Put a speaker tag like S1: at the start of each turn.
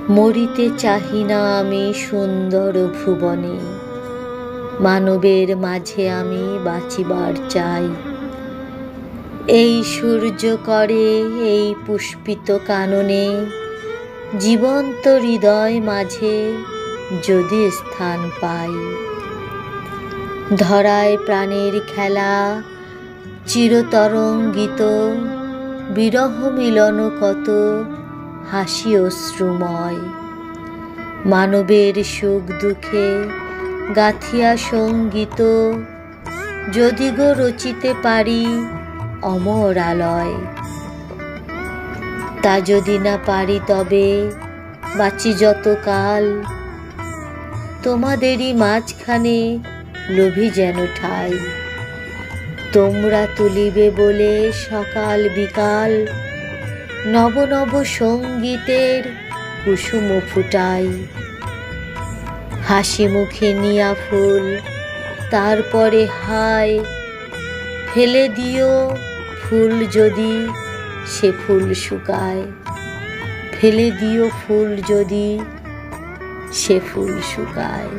S1: মরিতে চাহি না আমি সুন্দর ভুবনে, মানবের মাঝে আমি বাঁচিবার চাই। এই সূর্য করে এই পুষ্পিত কাননে, জীবন্ত হৃদয় মাঝে যদি স্থান পাই। ধরায় প্রাণের খেলা চিরতরঙ্গিত, বিরহ মিলন কত হাসি অশ্রুময়। মানবের সুখ দুঃখে গাথিয়া সঙ্গীত, যদি গো রচিতে পারি অমর আলয়। তা যদি না পারি তবে বাঁচি যতকাল, তোমাদেরই মাঝখানে লোভী যেন ঠাই। তোমরা তুলিবে বলে সকাল বিকাল, নব নব সঙ্গীতের কুসুম ফুটাই। হাসি মুখে নিয়া ফুল তারপরে হায়, ফেলে দিও ফুল যদি সে ফুল শুকায়। ফেলে দিও ফুল যদি সে ফুল শুকায়।